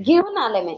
घेऊन आले मी.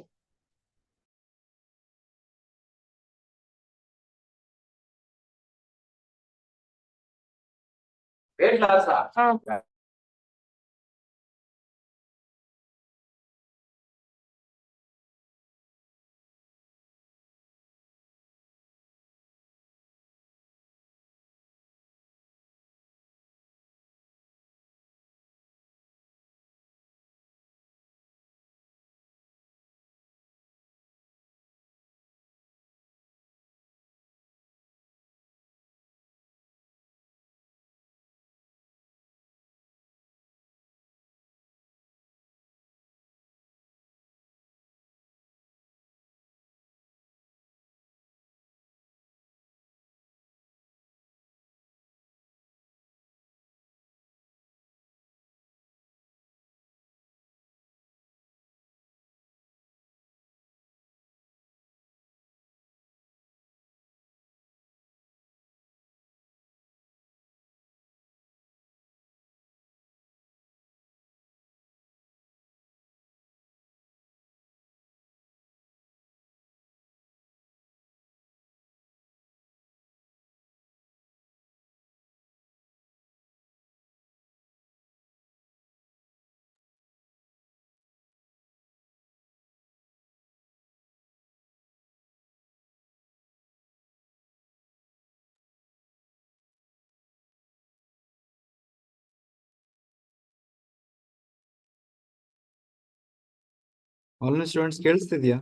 Online students ಕೇಳಿಸ್ತಿದ್ಯಾ?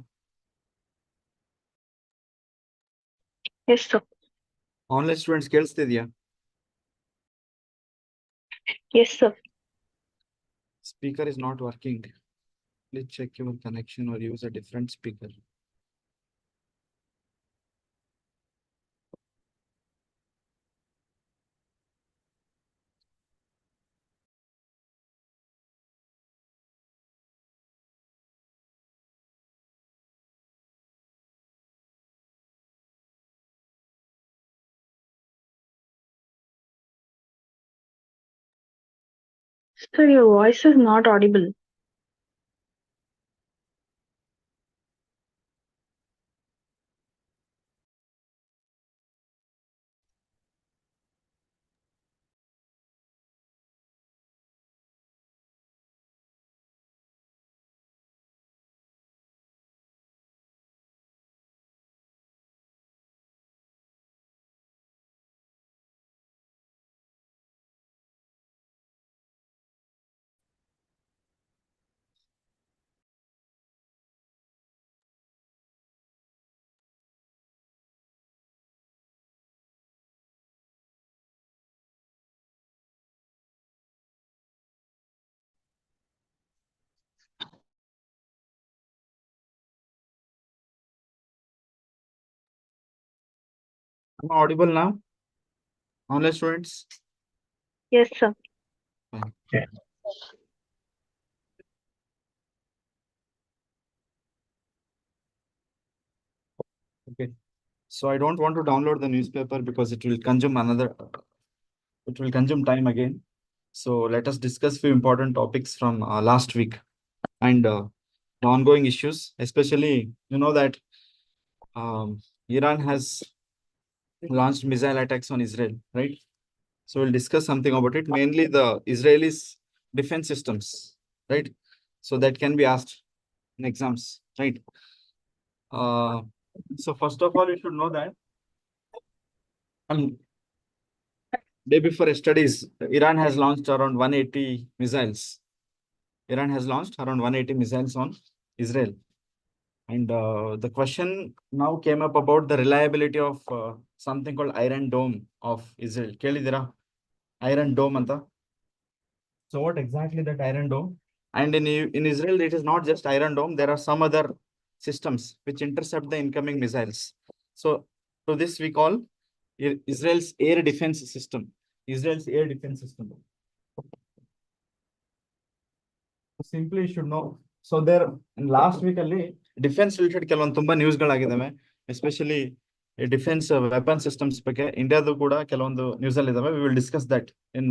Yes, sir. ಆನ್ಲೈನ್ ಸ್ಟೂಡೆಂಟ್ಸ್ ಕೇಳಿಸ್ತಿದ್ಯಾ? Yes, sir. Speaker is not working. Please check your connection or use a different speaker. Sir, your voice is not audible. Am I audible now? Online students? Yes, sir. Okay. So I don't want to download the newspaper because it will consume time again. So let us discuss few important topics from last week and the ongoing issues, especially you know that Iran has launched missile attacks on Israel, right? So we'll discuss something about it, mainly the Israelis defense systems, right? So that can be asked in exams, right? So first of all, you should know that day before yesterday's, Iran has launched around 180 missiles. Iran has launched around 180 missiles on Israel. And the question now came up about the reliability of something called Iron Dome of Israel. Kelidira? Iron Dome anta. So what exactly that Iron Dome? And in Israel, it is not just Iron Dome. There are some other systems which intercept the incoming missiles. So this we call Israel's air defense system. Israel's air defense system. Simply you should know. So there last week ಅಲ್ಲಿ defence related ಕೆಲವೊಂದು ತುಂಬಾ news ಗಳಾಗಿದ್ದಾವೆ, especially defence weapon systems ಬಗ್ಗೆ ಇಂಡಿಯಾದು ಕೂಡ ಕೆಲವೊಂದು news ಅಲ್ಲಿ ಇದಾವೆ. We will discuss that in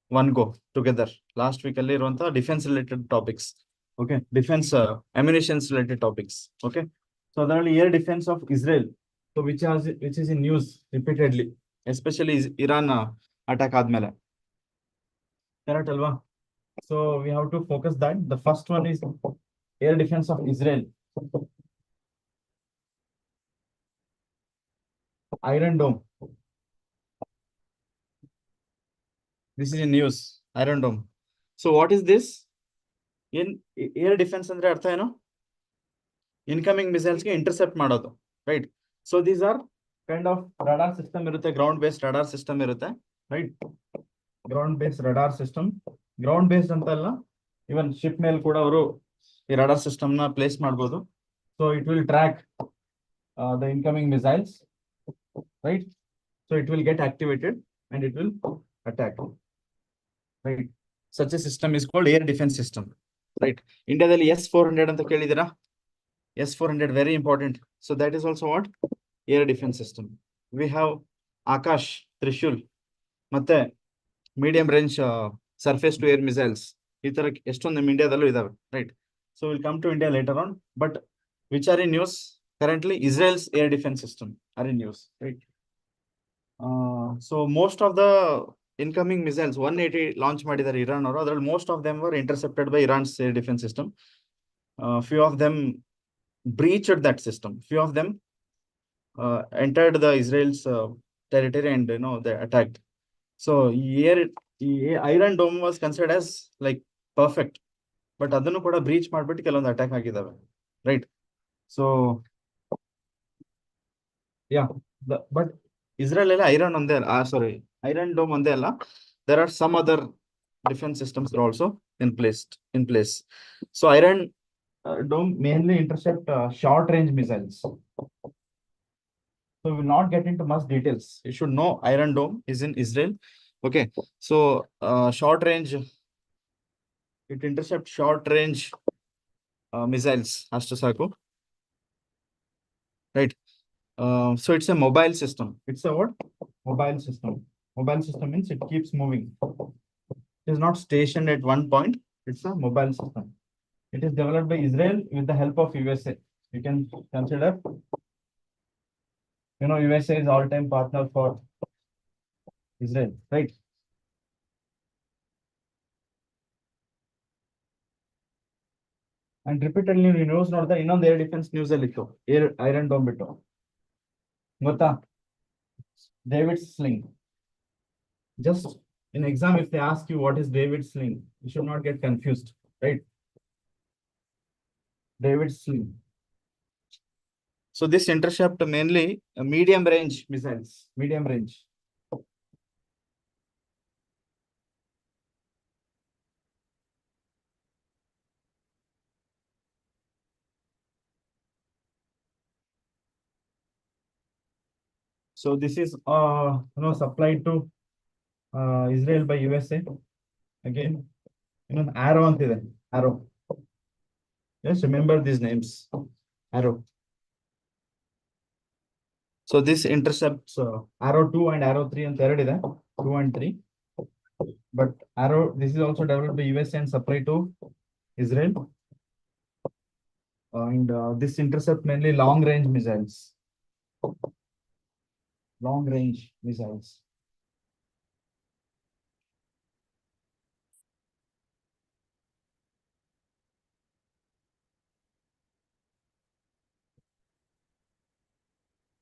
one go together. Last week ಅಲ್ಲಿ ಇರುವಂತಹ defence related topics. Okay, defence ammunitions related topics. Okay, so ಅದರಲ್ಲಿ air defence of Israel, so which is in news repeatedly, especially Iran attack ಆದ್ಮೇಲೆ. Correct ಅಲ್ವಾ? So we have to focus that. The first one is air defence of Israel. Iron Dome. This is in news. Iron Dome. So what is this? In air defense ಅಂದ್ರೆ ಅರ್ಥ ಏನು? Incoming missiles ಗೆ intercept ಮಾಡೋದು, right? So these are kind of radar system ಇರುತ್ತೆ, ground based radar system ಇರುತ್ತೆ, right? Ground based radar system. Ground based ಅಂತ ಅಲ್ಲ, ಇವನ್ ship ಮೇಲೆ ಕೂಡ ಅವರು ಈ ರಡಾರ್ ಸಿಸ್ಟಮ್ ನ ಪ್ಲೇಸ್ ಮಾಡ್ಬೋದು. So it will track the incoming missiles, right? So it will get activated and it will attack, right? Such a system is called air defense system, right? Indiaದಲ್ಲಿ S-400 ಅಂತ ಕೇಳಿದಿರಾ? S-400 very important. So that is also what? Air defense system. We have Akash, Trishul, ಮತ್ತೆ medium range surface to air missiles. ಈ ತರ ಎಷ್ಟೊಂದು ನಮ್ಮ ಇಂಡಿಯಾದಲ್ಲೂ ಇದಾವೆ, right? So we'll come to India later on, but which are in news currently? Israel's air defense system are in news, right? So most of the incoming missiles 180 launch ಮಾಡಿದ್ದಾರೆ Iran ಅವರು. ಅದರಲ್ಲಿ most of them were intercepted by Iran's air defense system. Few of them breached that system. Few of them entered the Israel's territory and they attacked. So Iron Dome was considered as like perfect, but ಅದನ್ನು ಕೂಡ breach ಮಾಡ್ಬಿಟ್ಟು ಕೆಲವೊಂದು attack ಆಗಿದಾವೆ, right? So yeah, but Israel Iron on there. Iron Dome on there. There are some other defense systems are also in place. So Iron Dome mainly intercept short range missiles. So we will not get into much details. You should know Iron Dome is in Israel. Okay, so short range, it intercepts short range missiles. Astu saku, right? So it's a mobile system. It's a what? Mobile system. Mobile system means it keeps moving. It is not stationed at one point. It's a mobile system. It is developed by Israel with the help of USA. You can consider, USA is all-time partner for Israel, right? And repeatedly news not the ಇನ್ನೊಂದು air defense news ಅಲ್ಲಿ ಇತ್ತು, Iron Dome ಬಿಟ್ಟು ಗೊತ್ತಾ? David's sling. Just in exam, if they ask you what is David's sling, you should not get confused, right? David's sling. So this intercept mainly medium range missiles, medium range. So this is supplied to Israel by USA. Again, arrow antide, arrow. Just remember these names, arrow. So this intercepts arrow 2 and arrow 3 and third ide 2 and 3. But arrow, this is also developed by USA and supplied to Israel. And this intercept mainly long range missiles. Long range missiles.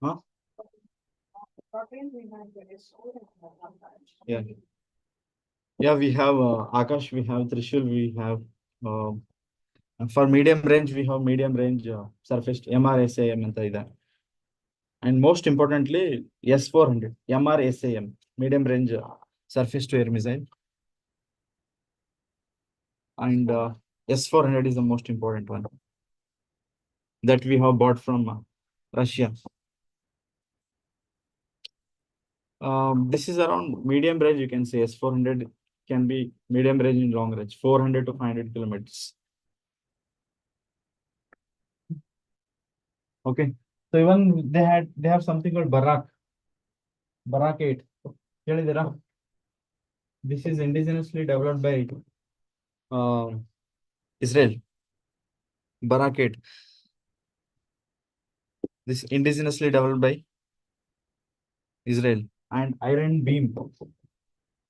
Huh? Yeah. Yeah, we have Akash, we have Trishul, we have for medium range, we have medium range surface MRSAM ಅಂತ ಇದೆ. And most importantly, S-400, MRSAM, medium range surface to air missile. And S-400 is the most important one that we have bought from Russia. This is around medium range, you can say. S-400 can be medium range and long range, 400 to 500 kilometers. Okay, so even they have something called Barak 8. ಹೇಳಿದ್ದೀರಾ? This is indigenously developed by Israel. Barakate. This indigenously developed by Israel. And iron beam.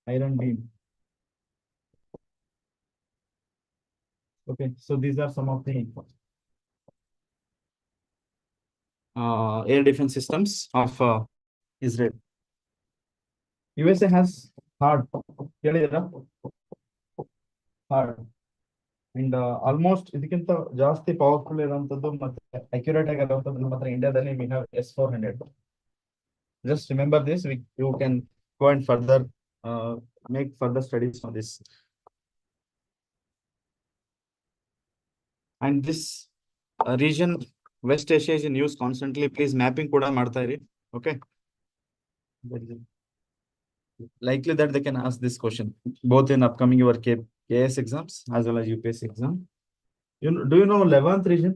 Iron beam. Okay, so these are some of the air defense systems of Israel. USA has hard, hard, and almost ಇದಕ್ಕಿಂತ ಜಾಸ್ತಿ powerful ಇರುವಂತದ್ದು ಮತ್ತೆ accurate ಆಗಿರುವಂತದ್ದು ಮಾತ್ರ ಇಂಡಿಯಾದಲ್ಲಿ we have S-400. Just remember this. You can go and further make further studies on this. And this region, West Asia, is in use constantly. Please mapping kuda ಮಾಡ್ತಾ ಇರಿ. Okay. Likely that they can ask this question both in upcoming your KS exams as well as UPSC exam. Do you know Levant region?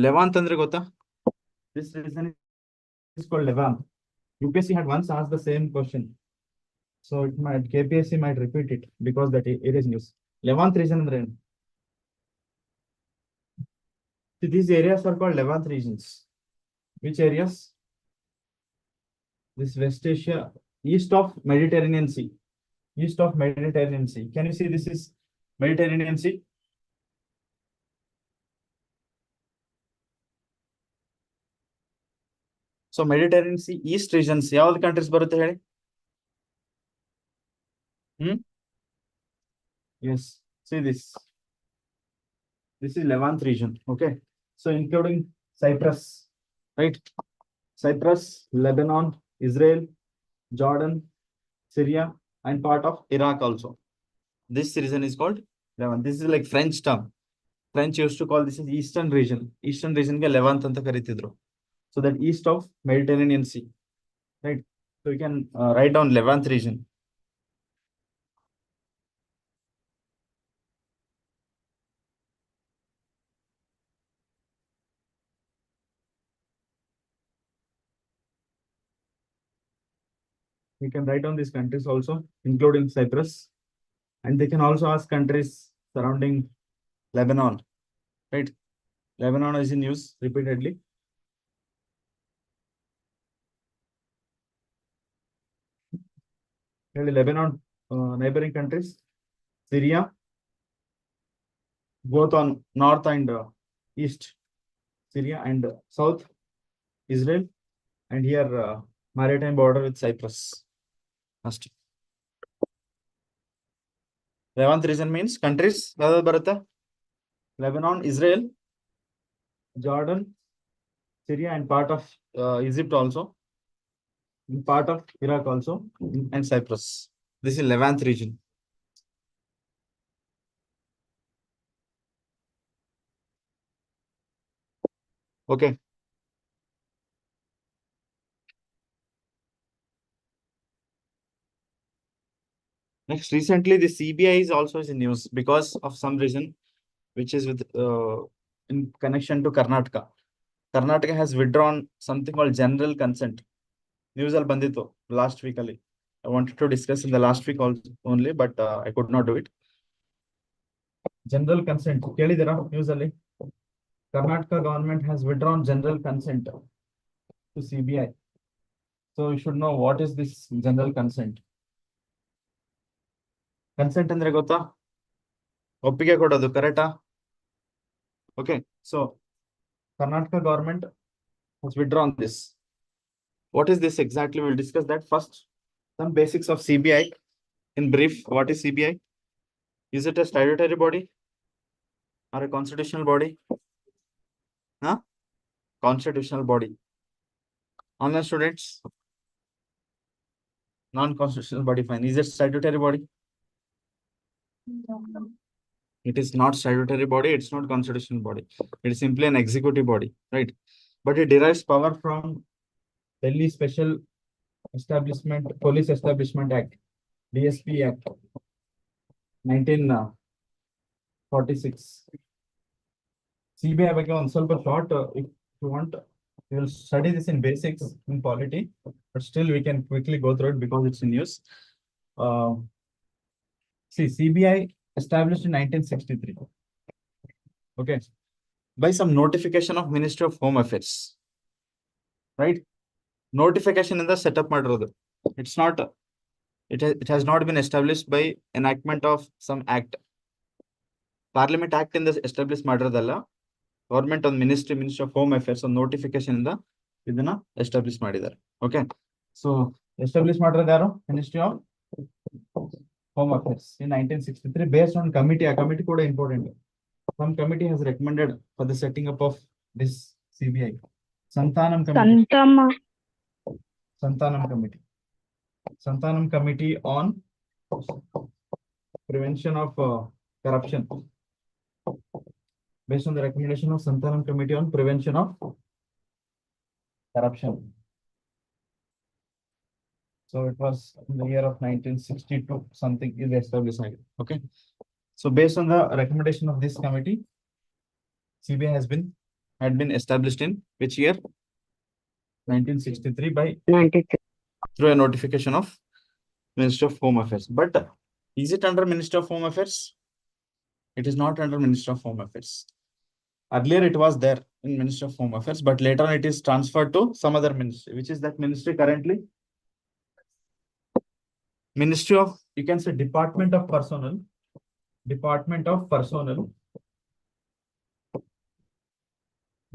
Levant andre gota? This region is called Levant. UPSC had once asked the same question, so it might KPSC might repeat it because that it is news. Levant region andre ಏನು? See, these areas are called Levant regions. Which areas? This West Asia, east of Mediterranean Sea. East of Mediterranean Sea. Can you see this is Mediterranean Sea? So Mediterranean Sea east regions, ಯಾವ countries ಬರುತ್ತೆ ಹೇಳಿ? Yes, see this. This is Levant region, okay? So including Cyprus, right? Cyprus, Lebanon, Israel, Jordan, Syria, and part of Iraq also. This region is called Levant. This is like French term. French used to call this as Eastern region. Eastern region ke Levant anta karitidru. So that east of Mediterranean Sea, right? So you can write down Levant region. You can write down these countries also, including Cyprus, and they can also ask countries surrounding Lebanon, right? Lebanon is in use repeatedly. Lebanon, neighboring countries, Syria, both on north and east, Syria, and south, Israel, and here maritime border with Cyprus. First, Levant region means countries. Lebanon, Israel, Jordan, Syria, and part of Egypt also, part of Iraq also, and Cyprus. This is Levant region. Okay. Next, recently the CBI is also in news because of some reason, which is with in connection to Karnataka. Karnataka has withdrawn something called general consent. News al bandito last week ali. I wanted to discuss in the last week also only, but I could not do it. General consent. Kelidira news ali. Karnataka government has withdrawn general consent to CBI. So you should know what is this general consent. Consent andre gota? ಒಪ್ಪಿಗೆ ಕೊಡೋದು ಕರೆಕ್ಟಾ? Okay, so Karnataka government has withdrawn this. What is this exactly? We'll discuss that first. Some basics of CBI. In brief, what is CBI? Is it a statutory body or a constitutional body? Huh? Constitutional body. Online students? Non-constitutional body, fine. Is it statutory body? It is not statutory body. It's not constitutional body. It is simply an executive body, right? But it derives power from Delhi Special Establishment, Police Establishment Act, DSP Act, 1946. CBI ಬಗ್ಗೆ ಒಂದು ಸ್ವಲ್ಪ short, if you want, we will study this in basics in polity, but still we can quickly go through it because it's in use. see, CBI established in 1963. Okay, by some notification of Ministry of Home Affairs, right? Notification in the setup matter. It's not. It has not been established by enactment of some act. Parliament Act in the established matter. Government on Ministry of Home Affairs on notification in the ಇದನ್ನ establish ಮಾಡಿದ್ದಾರೆ. Okay, so establish ಮಾಡಿರೋದು ಯಾರು? Ministry of Home Affairs in 1963 based on committee. A committee ಕೂಡ important. Some committee has recommended for the setting up of this CBI. Santanam Committee. Santanam Committee. Santanam Committee on Prevention of Corruption. Based on the recommendation of Santanam Committee on Prevention of Corruption. So it was in the year of 1962, something is established. Okay. So based on the recommendation of this committee, CBI had been established in which year? 1963 by 93. through a notification of Ministry of Home Affairs. But is it under Ministry of Home Affairs? It is not under Ministry of Home Affairs. Earlier it was there in Ministry of Home Affairs, but later on it is transferred to some other ministry. Which is that ministry currently? Ministry of, you can say, Department of Personnel. Department of Personnel.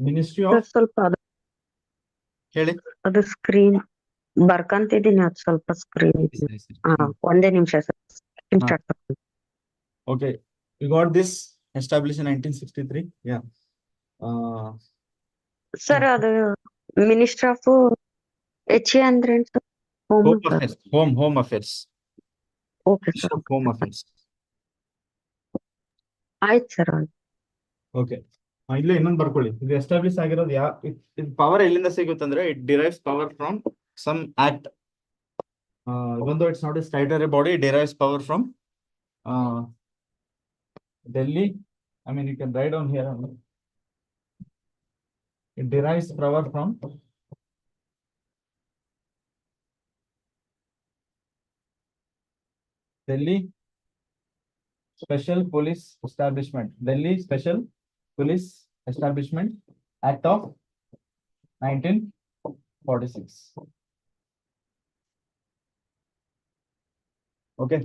Ministry of ಸ್ವಲ್ಪ ಹೇಳಿ. ಅದು screen ಬರ್ಕಂತಿದ್ದೀನಿ, ಅದು ಸ್ವಲ್ಪ screen. ಒಂದೇ ನಿಮಿಷ sir. Okay, we got this established in 1963. Yeah. Sir ಅದು minister of HA ಅಂದ್ರೆ Home Affairs. Home Affairs. Okay Ministry sir, of Home Affairs. ಆಯ್ತು ಸರ್. Okay. ಇಲ್ಲೇ ಇನ್ನೊಂದು ಬರ್ಕೊಳ್ಳಿ. ಇದು ಎಸ್ಟಾಬ್ಲಿಷ್ ಆಗಿರೋದು ಪವರ್ ಎಲ್ಲಿಂದ ಸಿಗುತ್ತಂದ್ರೆ it derives power from some act. even though it's not a statutory body, it derives power from Delhi. I mean, you can write down here. It derives power from Delhi Special Police Establishment. Delhi Special Police Establishment Act of 1946. Okay.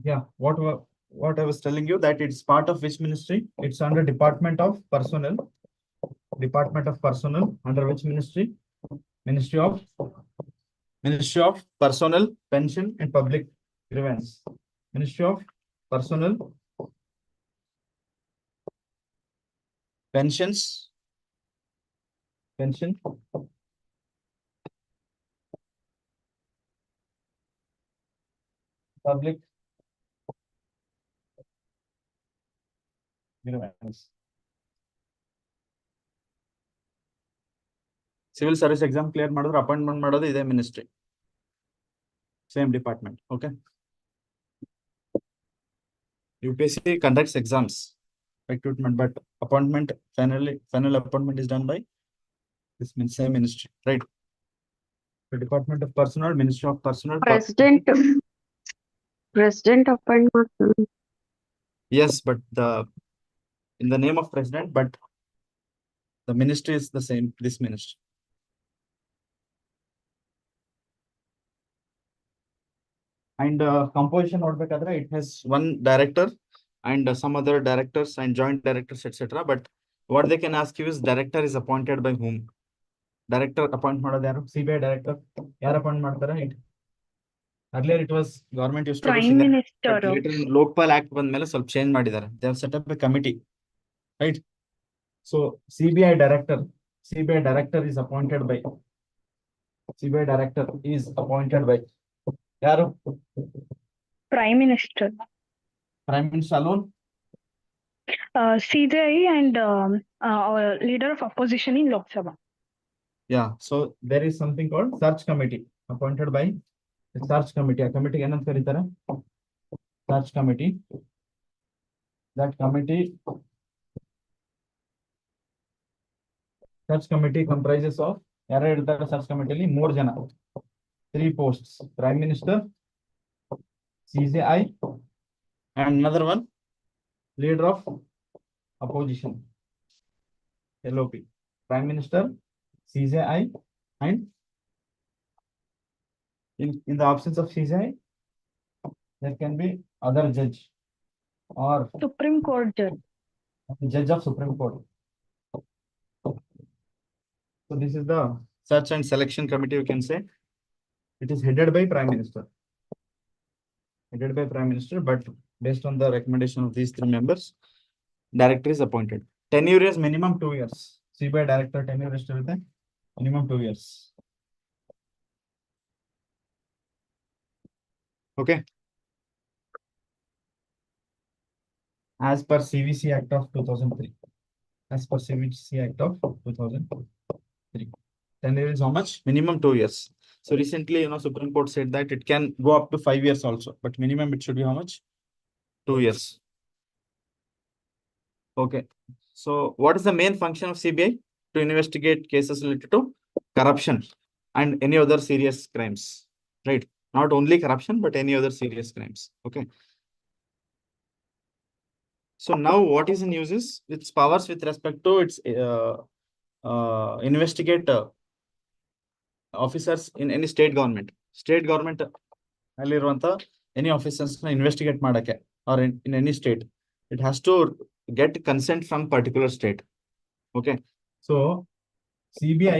Yeah. What I was telling you, that it's part of which ministry? It's under Department of Personnel. Department of Personnel under which ministry? Ministry of Personnel, Pension and Public Grievance. Ministry of Personnel, Pension, Public Grievance. Civil service exam clear ಮಾಡಿದ್ರೆ appointment ಮಾಡೋದು ಇದೇ ministry. Same department. Okay. UPSC conducts exams, recruitment, but appointment, final appointment is done by this same ministry, right? The Department of Personnel, Ministry of Personnel. President appoint ಮಾಡ್ತಾರೆ. Yes, but in the name of president, but the ministry is the same, this ministry. And composition ನೋಡ್ಬೇಕಾದ್ರೆ it has one director and some other directors and joint directors, etc. But what they can ask you is, director is appointed by whom? Director appoint ಮಾಡೋದು ಯಾರು? CBI director ಯಾರು appoint ಮಾಡ್ತಾರೆ? Earlier it was government used to do Prime Minister. but later in Lokpal Act ಬಂದ್ಮೇಲೆ ಸ್ವಲ್ಪ change ಮಾಡಿದ್ದಾರೆ. They have set up a committee, right? So CBI director is appointed by ಯಾರು? Prime Minister. Prime Minister alone? CJI and leader of opposition in Lok Sabha. Yeah, so there is something called search committee appointed by the search committee. A committee ಏನಂತ ಕರೀತಾರೆ? Search committee. That search committee comprises of ಯಾರು ಇರ್ತಾರೆ search committee ಅಲ್ಲಿ? 3 ಜನ. 3 posts: Prime Minister, CJI, and another one, Leader of Opposition, LOP. Prime Minister, CJI, and in the absence of CJI, there can be other judge or Supreme Court judge. judge of Supreme Court. So this is the search and selection committee, you can say. It is headed by Prime Minister. Headed by Prime Minister, but based on the recommendation of these 3 members, director is appointed. Tenure is minimum 2 years. CBI director tenure is minimum 2 years. Okay. As per CVC Act of 2003. As per CVC Act of 2003. Tenure is how much? Minimum 2 years. So recently, Supreme Court said that it can go up to 5 years also, but minimum it should be how much? 2 years. Okay. So what is the main function of CBI? To investigate cases related to corruption and any other serious crimes, right? Not only corruption, but any other serious crimes. Okay. So now what is in use is its powers with respect to its investigate officers in any state government. State government any officers investigate madake or in any state. It has to get consent from particular state. Okay. So CBI,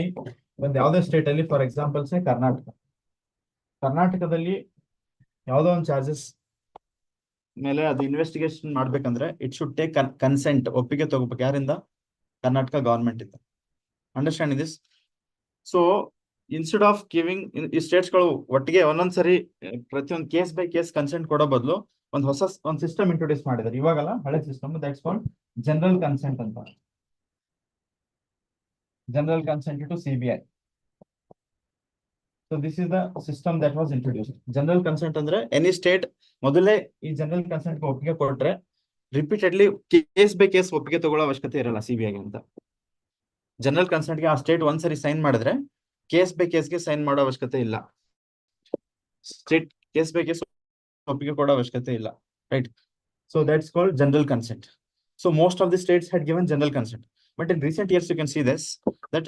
when the other state, for example, say Karnataka. Karnatakadalli ಯಾವುದೋ ಒಂದು charges ಮೇಲೆ ಅದು investigation ಮಾಡ್ಬೇಕಂದ್ರೆ it should take consent, ಒಪ್ಪಿಗೆ ತಗೋಬೇಕು ಯಾರಿಂದ? Karnataka government ಇಂದ. Understand this? So instead of giving ಈ ಸ್ಟೇಟ್ಸ್ಗಳು ಒಟ್ಟಿಗೆ ಒಂದೊಂದ್ಸರಿ ಪ್ರತಿಯೊಂದು ಕೇಸ್ ಬೈ ಕೇಸ್ ಕನ್ಸೆಂಟ್ ಕೊಡೋ ಬದಲು ಒಂದು ಸಿಸ್ಟಮ್ ಇಂಟ್ರೊಡ್ಯೂಸ್ ಮಾಡಿದ್ದಾರೆ. ಇವಾಗಲ್ಲ, ಹಳೆ system, that's called general consent ಅಂತ. General consent to CBI. So this is the system that was introduced. General consent andre any state module ee general consent ko oppige kotre repeatedly case by case oppige ತಗೊಳ್ಳೋ ಅವಶ್ಯಕತೆ ಇರಲ್ಲ CBI ಗೆ ಅಂತ. General consent ಗೆ ಆ state ಒಂದ್ಸರಿ sign ಮಾಡಿದ್ರೆ case by case ಗೆ ಸೈನ್ ಮಾಡೋ ಅವಶ್ಯಕತೆ ಇಲ್ಲ. ಸ್ಟೇಟ್ ಕೇಸ್ ಬೈ ಕೇಸ್ ಒಪ್ಪಿಗೆ ಕೊಡೋ ಅವಶ್ಯಕತೆ ಇಲ್ಲ, right? So that's called general consent. So most of the states had given general consent. But in recent years, you can see this, that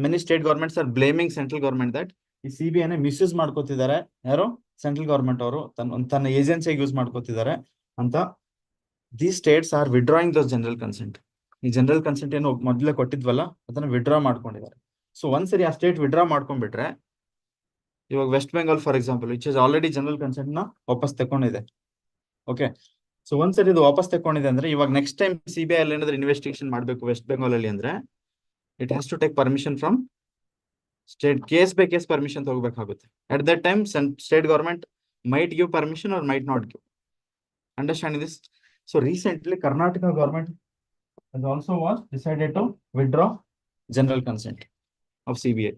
many state governments are blaming central government that ಈ CBI misuse ಮಾಡ್ಕೋತಿದ್ದಾರೆ. ಯಾರು? Central government ಅವರು ತನ್ನ ಏಜೆನ್ಸಿಯಾಗಿ use ಮಾಡ್ಕೋತಿದ್ದಾರೆ ಅಂತ. These states are withdrawing those general consent. ಈ general consent ಏನು ಮೊದಲೇ ಕೊಟ್ಟಿದ್ವಲ್ಲ ಅದನ್ನ withdraw ಮಾಡ್ಕೊಂಡಿದ್ದಾರೆ. ಸೊ ಒಂದ್ಸರಿ ಆ ಸ್ಟೇಟ್ ವಿಡ್ರಾ ಮಾಡ್ಕೊಂಡ್ಬಿಟ್ರೆ, ಇವಾಗ West Bengal for example, which is already general consent ನ ವಾಪಸ್ ತಗೊಂಡಿದೆ. ಓಕೆ. ಸೊ ಒಂದ್ಸರಿ ಇದು ವಾಪಸ್ ತಗೊಂಡಿದೆ ಅಂದ್ರೆ ಇವಾಗ ನೆಕ್ಸ್ಟ್ ಟೈಮ್ CBI ಅಲ್ಲಿ ಏನಾದ್ರು ಇನ್ವೆಸ್ಟಿಗೇಷನ್ ಮಾಡ್ಬೇಕು ವೆಸ್ಟ್ ಬೆಂಗಾಲ್ ಅಲ್ಲಿ ಅಂದ್ರೆ it has to take permission from state. Case by case permission ತಗೋಬೇಕಾಗುತ್ತೆ. At that time state government might give permission or might not give. Understand this? So recently Karnataka government has also was decided to withdraw general consent of CBI.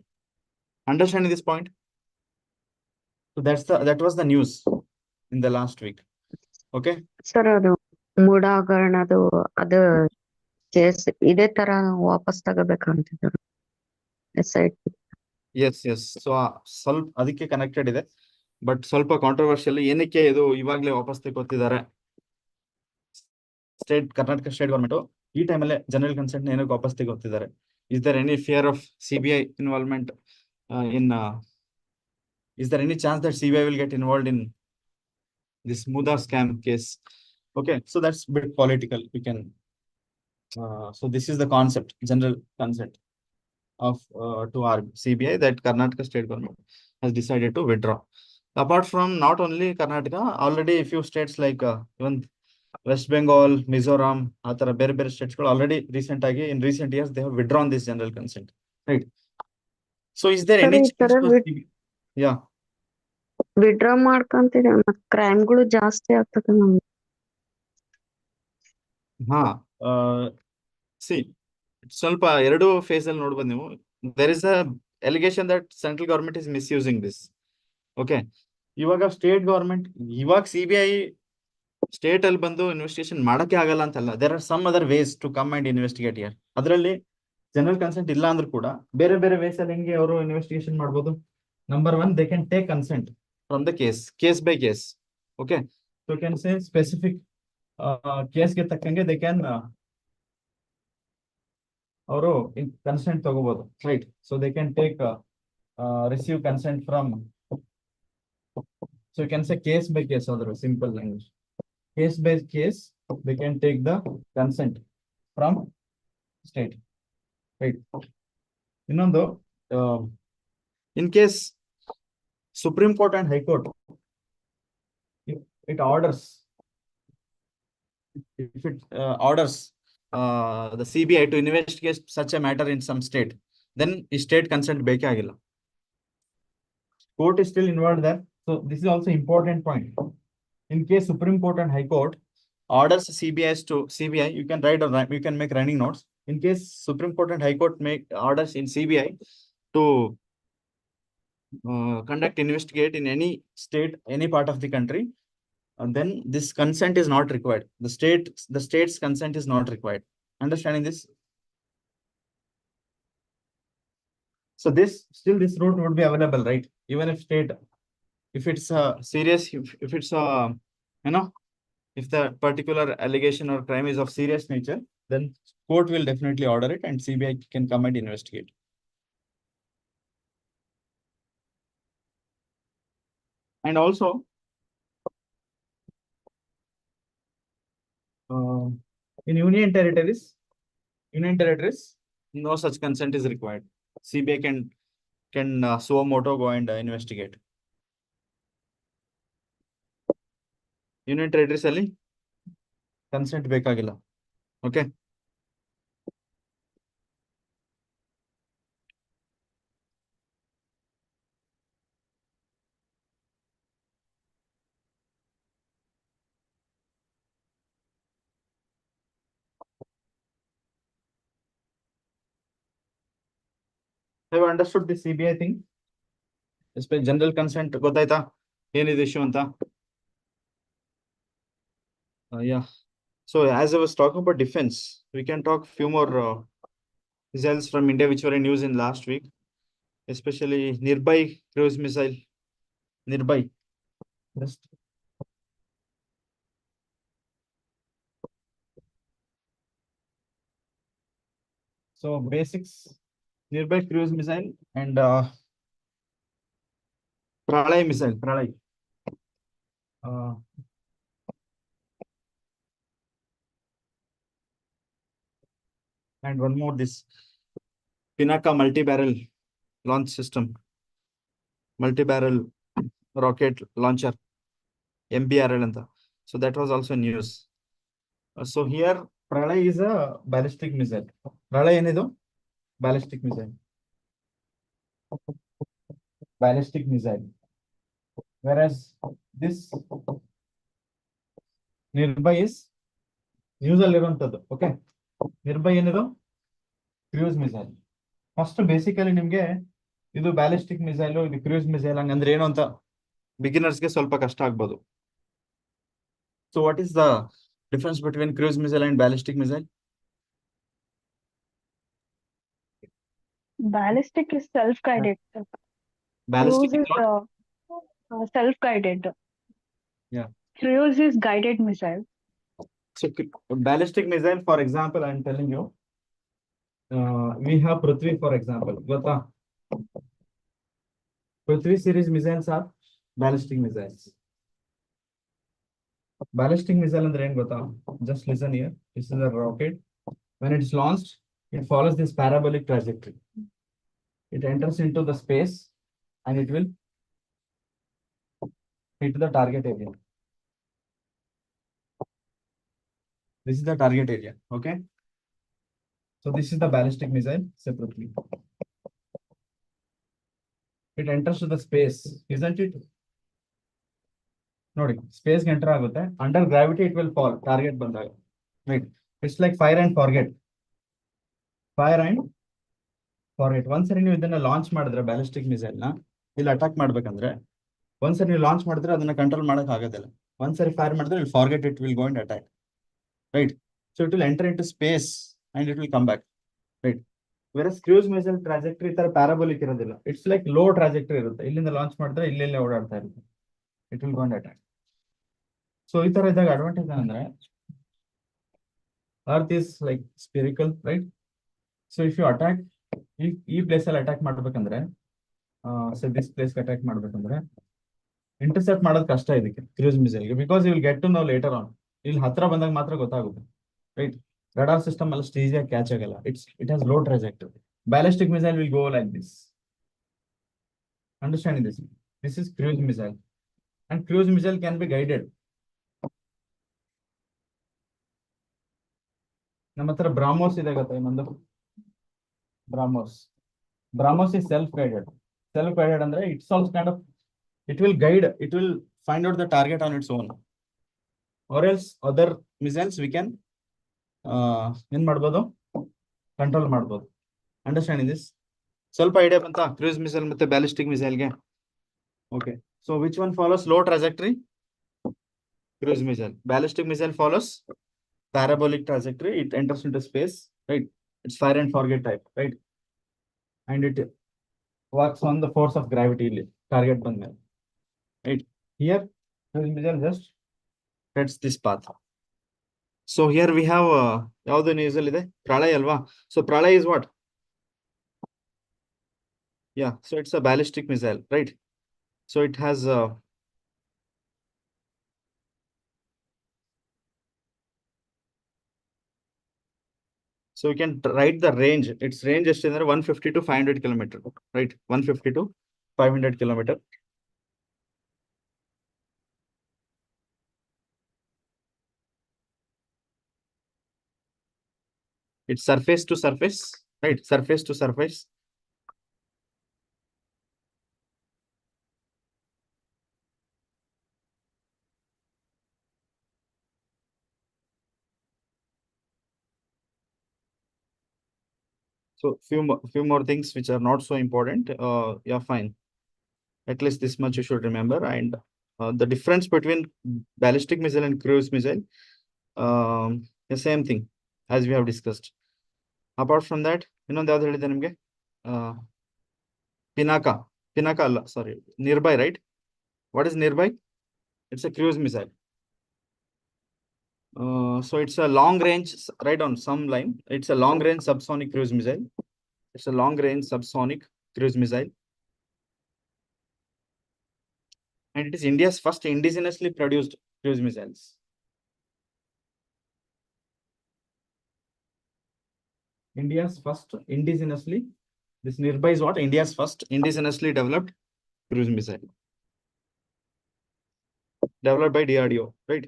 Understanding this point? So that was the news in the last week. Okay. Sir, ಅದು ಮೂಢ ಹಗರಣದು ಅದು case ಇದೇ ತರ ವಾಪಸ್ ತಗೋಬೇಕಂತಿದ್ರು SIT. Yes. So ಸ್ವಲ್ಪ ಅದಕ್ಕೆ connected ಇದೆ, but ಸ್ವಲ್ಪ controversial. ಏನಕ್ಕೆ ಇದು ಇವಾಗಲೇ ವಾಪಸ್ ತಗೋತಿದ್ದಾರೆ ಕರ್ನಾಟಕ ಸ್ಟೇಟ್ ಗವರ್ಮೆಂಟ್ ಈ ಟೈಮಲ್ಲೇ ಜನರಲ್ ಕನ್ಸೆಂಟ್ ಏನಕ್ಕೆ ವಾಪಸ್ ತಗೋತಿದ್ದಾರೆ? Is there any fear of CBI involvement is there any chance that CBI will get involved in this Muda scam case? Okay, so that's a bit political. We can so this is the concept, general consent of to our CBI that Karnataka state government has decided to withdraw. Apart from not only Karnataka, already a few states like even West Bengal, Mizoram, ಆತರ ಬೇರೆ ಬೇರೆ States ಗಳು already in recent years they have withdrawn this general consent, right? So is there any chance for CBI? Yeah, withdraw ಮಾಡ್ಕೊಂತಿದೆ, ಮತ್ ಕ್ರೈಮ್ಗಳು ಜಾಸ್ತಿ ಆಗ್ತದೆ ನಮ್ಗೆ. ಸಿ ಸ್ವಲ್ಪ ಎರಡು ಫೇಸ್ ಅಲ್ಲಿ ನೋಡ್ಬೋದು ನೀವು. there is a allegation that central government is misusing this. Okay, ಇವಾಗ ಸ್ಟೇಟ್ ಗವರ್ಮೆಂಟ್ ಇವಾಗ CBI ಸ್ಟೇಟ್ ಅಲ್ಲಿ ಬಂದು ಇನ್ವೆಸ್ಟಿಗೇಷನ್ ಮಾಡಕ್ಕೆ ಆಗಲ್ಲ ಅಂತಲ್ಲ. There are some other ways to come and investigate here. ಅದರಲ್ಲಿ ಜನರಲ್ ಕನ್ಸೆಂಟ್ ಇಲ್ಲ ಅಂದ್ರೂ ಕೂಡ ಬೇರೆ ಬೇರೆ ವೇಸ್ ಅಲ್ಲಿ ಹೆಂಗೆ ಅವರು ಇನ್ವೆಸ್ಟಿಗೇಷನ್ ಮಾಡ್ಬೋದು. Number one, they can take consent from the case by case. Okay, so can say specific ಕೇಸ್ಗೆ ತಕ್ಕಂಗೆ ದೇ ಕ್ಯಾನ್ ಅವರು ಕನ್ಸೆಂಟ್ ತಗೋಬಹುದು, right. So they can take receive consent from, so you can say case by case, or simple language, case by case they can take the consent from state, right. Innondu, in case Supreme Court and High Court, if it orders, if it orders the CBI to investigate such a matter in some state, then state consent beke agilla. Court is still involved there. So this is also important point. In case Supreme Court and High Court orders CBIs to CBI, you can write or you can make running notes. In case Supreme Court and High Court make orders in CBI to conduct investigate in any state, any part of the country, then this consent is not required. The state's consent is not required. Understanding this? So this route would be available, right? Even if state, if it's serious, if it's if the particular allegation or crime is of serious nature, then court will definitely order it and CBI can come and investigate. And also, in union territories, no such consent is required. CBI can suo moto go and investigate. Union territories ಅಲ್ಲಿ consent ಬೇಕಾಗಿಲ್ಲ. Okay. Have you understood the CBI thing? Especially general consent ಗೊತ್ತಾಯ್ತಾ ಏನಿದೆ issue ಅಂತ? Yeah. So as I was talking about defense, we can talk few more missiles from India which were in news in last week, especially Nirbhay cruise missile. Nirbhay. Just so basics, Nirbhay cruise missile and Pralay missile, Pralay. And one more, this Pinaka multi-barrel launch system, multi-barrel rocket launcher, MBRL anta. So that was also news. So here Pralay is a ballistic missile. Pralay enidu ballistic missile. Ballistic missile. Whereas this Nirbhay is news ಅಲ್ಲಿ ಇರುವಂತದ್ದು. Okay, Nirbhay enidu cruise missile. First basically ನಿಮ್ಗೆ ಇದು ballistic missile, ಇದು cruise missile ಹಂಗಂದ್ರೆ ಏನು ಅಂತ ಬಿಗಿನರ್ಸ್ಗೆ ಸ್ವಲ್ಪ ಕಷ್ಟ ಆಗ್ಬೋದು. So what is the difference between cruise missile and ballistic missile? Ballistic is self-guided. Ballistic Cruise is is self-guided. Yeah. Cruise is guided missile. So ballistic missile, for example, I am telling you, we have Prithvi, for example. Gota. Prithvi series missiles are ballistic missiles. Ballistic missile ಅಂದ್ರೆ ಏನು ಗೊತ್ತಾ? Just listen here. This is a rocket. When it is launched, it follows this parabolic trajectory. It enters into the space and it will hit the target area. This is the target area. Okay. So this is the ballistic missile separately. It enters to the space, isn't it? ನೋಡಿ, space enter ಆಗುತ್ತೆ. Under gravity it will fall, target ಬಂದಾಗ. Right, it's like fire and forget. ಒಂದ್ಸರಿ ನೀವು ಇದನ್ನ launch ಮಾಡಿದ್ರೆ ballistic missile ನ ಇಲ್ಲಿ attack ಮಾಡ್ಬೇಕಂದ್ರೆ, ಒಂದ್ಸರಿ ನೀವು ಲಾಂಚ್ ಮಾಡಿದ್ರೆ ಅದನ್ನ ಕಂಟ್ರೋಲ್ ಮಾಡಕ್ ಆಗೋದಿಲ್ಲ. ಒಂದ್ಸರಿ ಫೈರ್ ಮಾಡಿದ್ರೆ will forget, it will go and attack. Right, so it will enter into space and it will come back. Right, Whereas cruise missile trajectory ತರ parabolic ಇರೋದಿಲ್ಲ. It's like low trajectory ಇರುತ್ತೆ. ಇಲ್ಲಿಂದ launch ಮಾಡಿದ್ರೆ ಇಲ್ಲೆಲ್ಲೇ ಓಡಾಡ್ತಾ ಇರುತ್ತೆ. It will go and attack. So ಈ ತರ ಇದ್ದಾಗ ಅಡ್ವಾಂಟೇಜ್ ಏನಂದ್ರೆ Earth is like spherical, right? So if you attack, ಈ ಪ್ಲೇಸ್ ಅಲ್ಲಿ ಅಟ್ಯಾಕ್ ಮಾಡ್ಬೇಕಂದ್ರೆ ಸೊ ದಿಸ್ ಪ್ಲೇಸ್ ಅಟ್ಯಾಕ್ ಮಾಡ್ಬೇಕಂದ್ರೆ ಇಂಟರ್ಸೆಪ್ಟ್ ಮಾಡೋದು ಕಷ್ಟ ಇದಕ್ಕೆ ಕ್ರೂಸ್ ಮಿಸೈಲ್ಗೆ, because you will get to know later on. ಇಲ್ಲಿ ಹತ್ರ ಬಂದಾಗ ಮಾತ್ರ ಗೊತ್ತಾಗುತ್ತೆ, ರೈಟ್? ರಡಾರ್ ಸಿಸ್ಟಮ್ ಅಲ್ಲಿ ಅಷ್ಟು ಈಸಿಯಾಗಿ ಕ್ಯಾಚ್ ಆಗಲ್ಲ. It has low trajectory. Ballistic missile will go like this. Understanding this? This is cruise missile, and cruise missile can be guided. ನಮ್ಮ ಹತ್ರ ಬ್ರಾಹ್ಮೋಸ್ ಇದೆ ಗೊತ್ತಾ? ಇನ್ನೊಂದು ಬ್ರಾಹ್ಮೋಸ್ is self-guided ಅಂದ್ರೆ it's also kind of, it will guide, it will find out the target on its own, or else other missiles we can ಏನ್ ಮಾಡ್ಬೋದು, control ಮಾಡ್ಬೋದು. Understanding this? ಸ್ವಲ್ಪ ಐಡಿಯಾ ಬಂತಾ ಕ್ರೂಸ್ ಮಿಸೈಲ್ ಮತ್ತೆ ಬ್ಯಾಲಿಸ್ಟಿಕ್ ಮಿಸೈಲ್ಗೆ? Okay, so which one follows low trajectory? Cruise missile. Ballistic missile follows parabolic trajectory. It enters into space, right? It's fire and forget type, right? And it works on the force of gravity target ಬಂದ್ಮೇಲೆ, right? Here cruise missile just heads this path. So here we have ಯಾವ್ದು ನ್ಯೂಸಲ್ ಇದೆ? ಪ್ರಳಯ್ ಅಲ್ವಾ? So Pralay is what? Yeah, so it's a ballistic missile, right? So it has so we can write the range. Its range is 150 to 500 kilometer, right? 150 to 500 kilometer. It's surface to surface, right? Surface to surface. So few more things which are not so important. Yeah, fine. At least this much you should remember. And the difference between ballistic missile and cruise missile, the same thing as we have discussed. Apart from that, ಇನ್ನೊಂದು ಯಾವ್ದು ಹೇಳಿದೆ ನಿಮ್ಗೆ? ಪಿನಾಕ ಅಲ್ಲ, sorry, nearby, right? What is nearby? It's a cruise missile. So it's a long range, right on some line. It's a long range subsonic cruise missile. It's a long range subsonic cruise missile. And it is India's first indigenously produced cruise missiles. India's first indigenously, this nearby is what? India's first indigenously developed cruise missile. Developed by DRDO, right?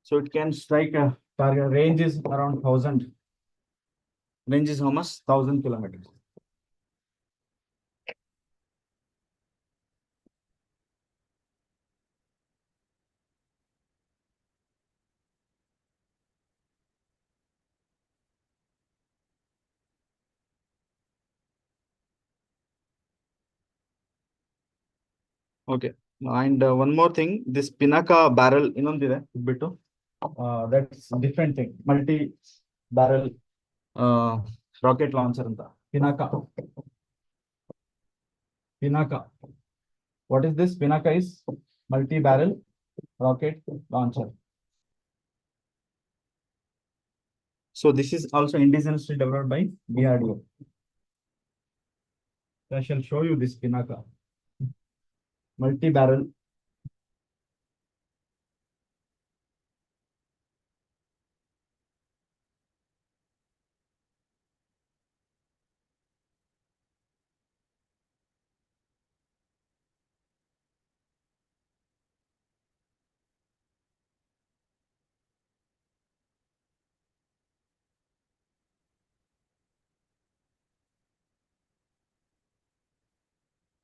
So it can strike a target. Range is around 1000. Range is how much? 1000 kilometers. Okay, and one more thing, this Pinaka barrel ಇನ್ನೊಂದಿದೆ ಬಿಟ್ಟು, that's different thing. Multi barrel rocket launcher ಅಂತ. Pinaka. What is this? Pinaka is multi barrel rocket launcher. So this is also indigenously developed by DRDO. I shall show you this Pinaka. Multi-barrel.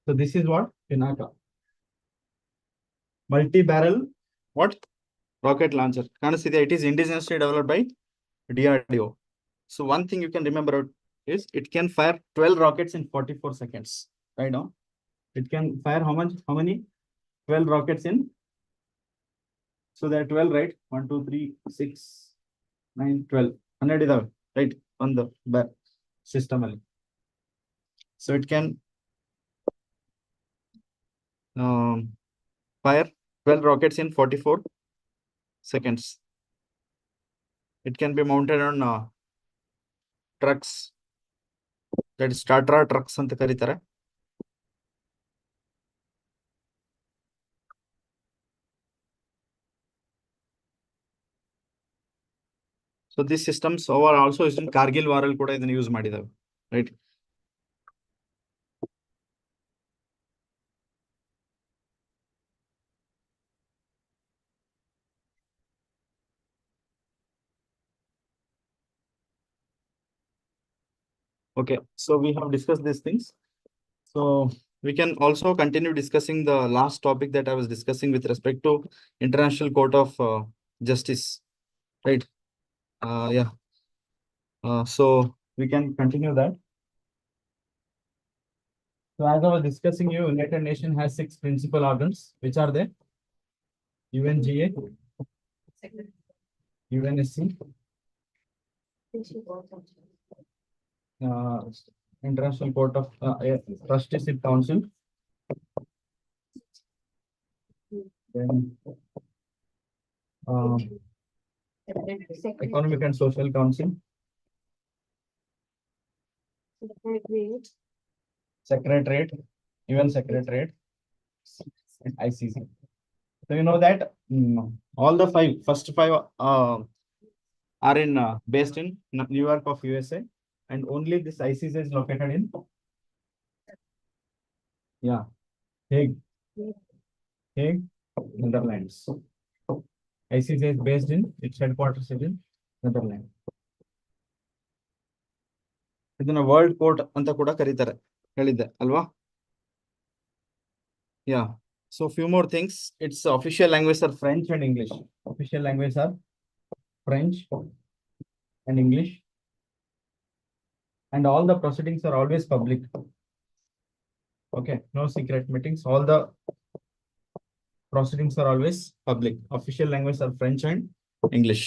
So this is what? Pinaka. Multi-barrel what? Rocket launcher. It is indigenously developed by DRDO. So one thing you can remember is it can fire 12 rockets in 44 seconds. Right now, it can fire how much? How many? 12 rockets in So there are 12, right? 1, 2, 3, 6, 9, 12. 100 idave, right? On the system. So it can fire 12 rockets in 44 seconds. It can be mounted on trucks. That is starter trucks anta karitare. So these systems are also used in Kargil war alli kuda idanna use madidave, right? Okay, so we have discussed these things. So we can also continue discussing the last topic that I was discussing with respect to International Court of Justice, right? Yeah. So we can continue that. So as I was discussing, United Nations has 6 principal organs. Which are they? UNGA, UNSC, International Court of Trusteeship Council, then Economic and Social Council, Secretariat, UN Secretariat, and ICC. So you know that all the first five are based in New York of USA, and only this ICC is located in Hague, Netherlands. ICC is based in its headquarters is in Netherlands. ಇದನ್ನ world court ಅಂತ ಕೂಡ ಕರೀತಾರೆ ಹೇಳಿದ್ದೆ ಅಲ್ವಾ? Yeah. So few more things. Its official language are French and English. Official language are French and English. And all the proceedings are always public. Okay, no secret meetings. All the proceedings are always public. Official language are French and English.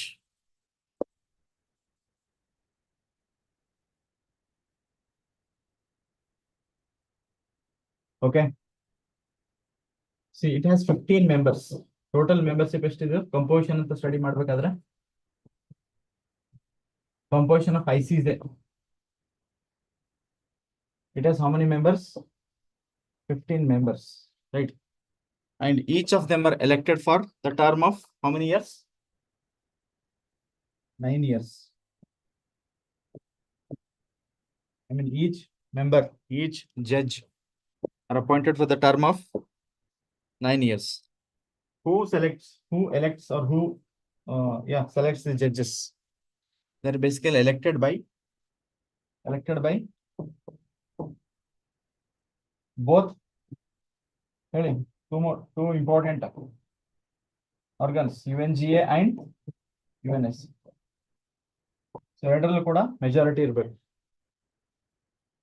Okay. See, it has 15 members. Total membership estidu composition anta study ಮಾಡಬೇಕಾದ್ರೆ composition of ICC. It has how many members? 15 members, right? And each of them are elected for the term of how many years? 9 years. I mean, each member, each judge are appointed for the term of 9 years. Who elects or who selects the judges? They're basically elected by both two important organs, UNGA and UNSC. So ಎರಡರಲ್ಲೂ ಕೂಡ majority ಇರಬೇಕು.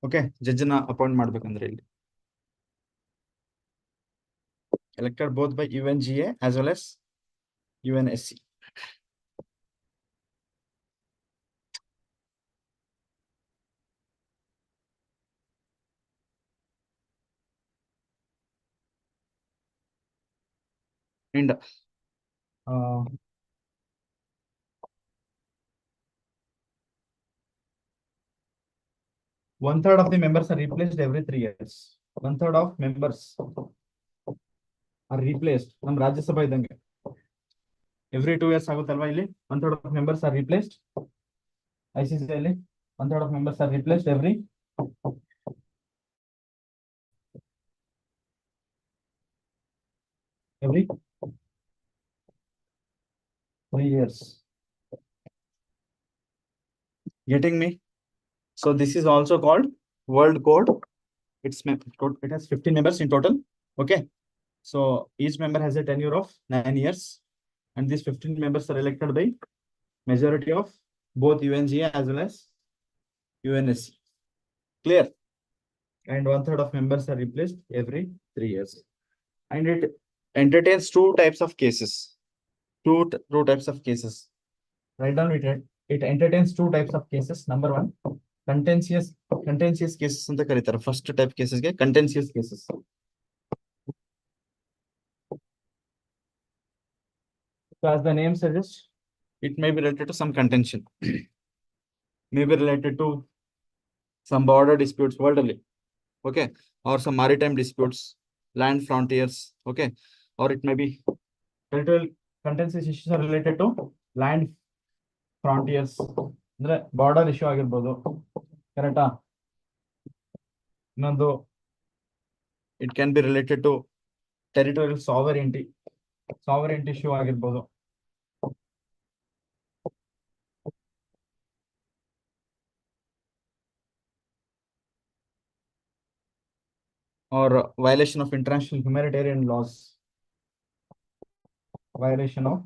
Okay, ಜಡ್ಜ್ನ appoint ಮಾಡ್ಬೇಕಂದ್ರೆ ಇಲ್ಲಿ elected both by UNGA as well as UNSC. And 1/3 of the members are replaced every 3 years. 1/3 of members are replaced. Nam Rajya Sabha idange every 2 years ಆಗುತ್ತಲ್ವಾ ಇಲ್ಲಿ 1/3 of members are replaced. ICC ಅಲ್ಲಿ 1/3 of members are replaced every 3 years. Getting me? So this is also called World Code. It has 15 members in total. Okay. So each member has a tenure of 9 years. And these 15 members are elected by majority of both UNGA as well as UNSC. Clear? And 1/3 of members are replaced every 3 years. And it entertains 2 types of cases. two types of cases. Write down it entertains two types of cases. Number one, contentious cases ಅಂತ ಕರೀತಾರೆ. First type cases ಗೆ contentious cases. So as the name suggests, it may be related to some contention. May be related to some border disputes worldly, okay, or some maritime disputes, land frontiers, okay, or it may be territorial contentious issues are related to land frontiers, ಅಂದ್ರೆ border issue ಆಗಿರ್ಬೋದು, ಕರೆಕ್ಟಾ? ಇನ್ನೊಂದು it can be related to territorial sovereignty issue ಆಗಿರ್ಬೋದು. Or violation of international humanitarian laws. Violation of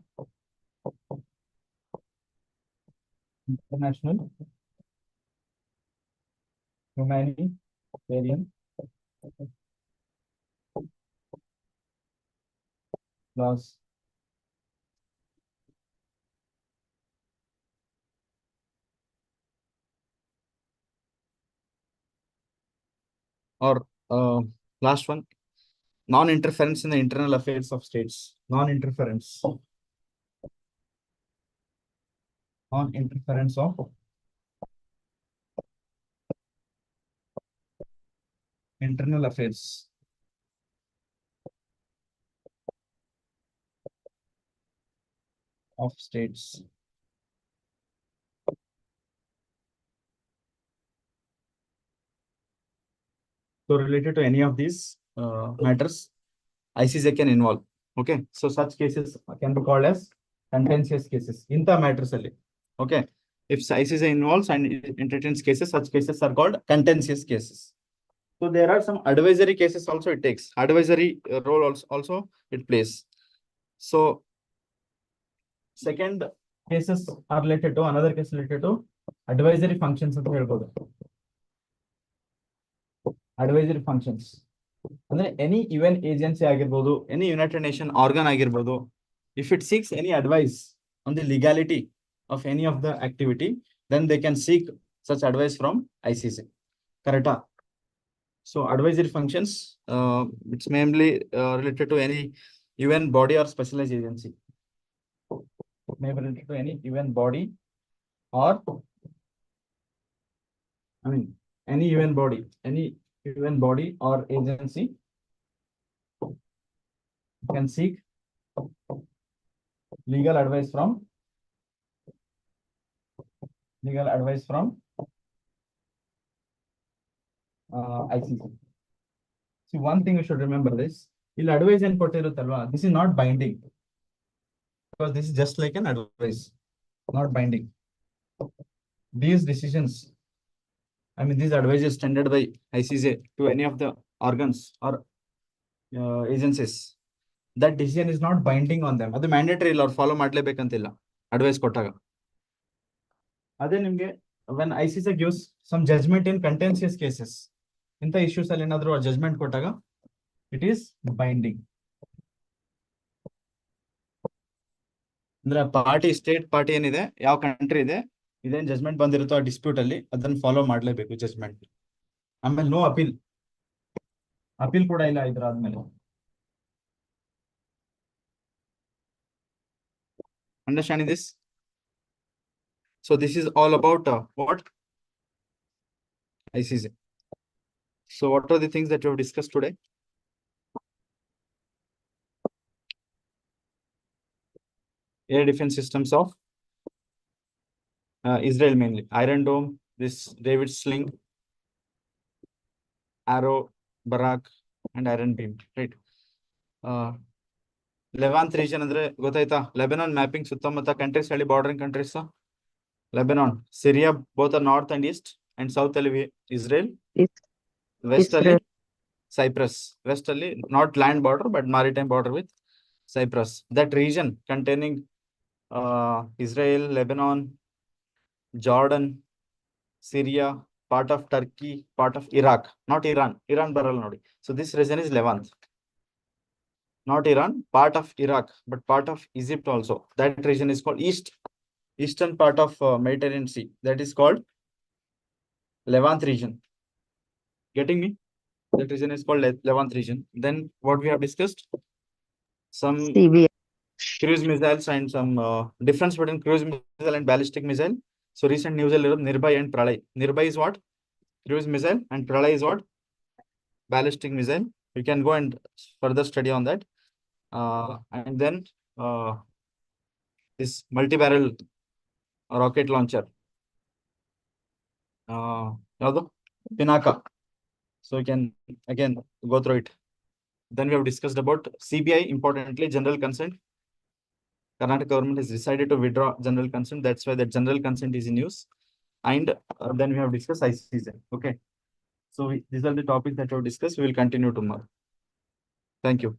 international humanitarian laws. Or last one, non-interference in the internal affairs of states. Non-interference of internal affairs of states. So related to any of these matters, ICJ can involve. Okay, so such cases can be called as contentious cases. Inta matters alli. Okay, if ICJ involves and it entertains cases, such cases are called contentious cases. So there are some advisory cases also it takes. Advisory role also it plays. So second cases are related to another case related to advisory functions ಅಂತ ಹೇಳ್ಬೋದು. Advisory functions ಅಂದ್ರೆ any UN agency ಆಗಿರ್ಬೋದು, any United Nation organ ಆಗಿರ್ಬೋದು, if it seeks any advice on the legality of any of the activity, then they can seek such advice from ICC. Correct? So advisory functions, it's mainly related to any UN body or specialized agency. May be related to any UN body or any UN body or agency can seek legal advice from ICC. See, one thing you should remember this. Will advice and kotirutalva. This is not binding because this is just like an advice, not binding. These decisions, these advices tendered by ICJ to any of the organs or agencies, that decision is not binding on them. ಅದು mandatory ಇಲ್ಲ, ಅವ್ರು follow ಮಾಡ್ಲೇಬೇಕಂತಿಲ್ಲ advice ಕೊಟ್ಟಾಗ. ಅದೇ ನಿಮ್ಗೆ when ICJ gives some judgment in contentious cases, ಇಂಥ issues ಅಲ್ಲಿ ಏನಾದ್ರು judgement ಕೊಟ್ಟಾಗ it is binding. ಅಂದ್ರೆ ಪಾರ್ಟಿ, ಸ್ಟೇಟ್ ಪಾರ್ಟಿ ಏನಿದೆ, ಯಾವ ಕಂಟ್ರಿ ಇದೆ, ಇದೇನ್ ಜಜ್ಮೆಂಟ್ ಬಂದಿರುತ್ತೋ ಆ ಡಿಸ್ಪ್ಯೂಟ್ ಅಲ್ಲಿ ಅದನ್ನ ಫಾಲೋ ಮಾಡ್ಲೇಬೇಕು ಜಜ್ಮೆಂಟ್. ಆಮೇಲೆ ನೋ ಅಪೀಲ್ ಕೂಡ ಇಲ್ಲ ಇದ್ರಾದ್ಮೇಲೆ. Understanding this? So this is all about what? ICJ. So what are the things that you have discussed today? Air defense systems of Israel mainly. Iron Dome, this David Sling, Arrow, Barak, and Iron Beam, right? Levant region ಅಂದ್ರೆ ಗೊತ್ತಾಯ್ತಾ? Lebanon mapping ಸುತ್ತಮುತ್ತ countries ಹೇಳಿ, bordering countries. Lebanon, Syria both are north and east, and south ಅಲ್ಲಿ Israel, west ಅಲ್ಲಿ Cyprus. West ಅಲ್ಲಿ not land border but maritime border with Cyprus. That region containing Israel, Lebanon, Jordan, Syria, part of Turkey, part of Iraq, not Iran. Iran ಬರಲ್ಲ ನೋಡಿ. So this region is Levant. not Iran, part of Iraq, but part of Egypt also. That region is called eastern part of Mediterranean Sea. That is called Levant region. Getting me? That region is called Levant region. Then what we have discussed? Some CBI. cruise missiles and some difference between cruise missile and ballistic missile. So recent news alert, Nirbhay and Pralay. Nirbhay is what? Cruise missile, and Pralay is what? Ballistic missile. You can go and further study on that. And then this multi-barrel rocket launcher. Yaudu? Pinaka. So you can again go through it. Then we have discussed about CBI, importantly, general consent. Karnataka government has decided to withdraw general consent. That's why the general consent is in use. And then we have discussed ICZ. Okay. So these are the topics that we have discussed. We will continue tomorrow. Thank you.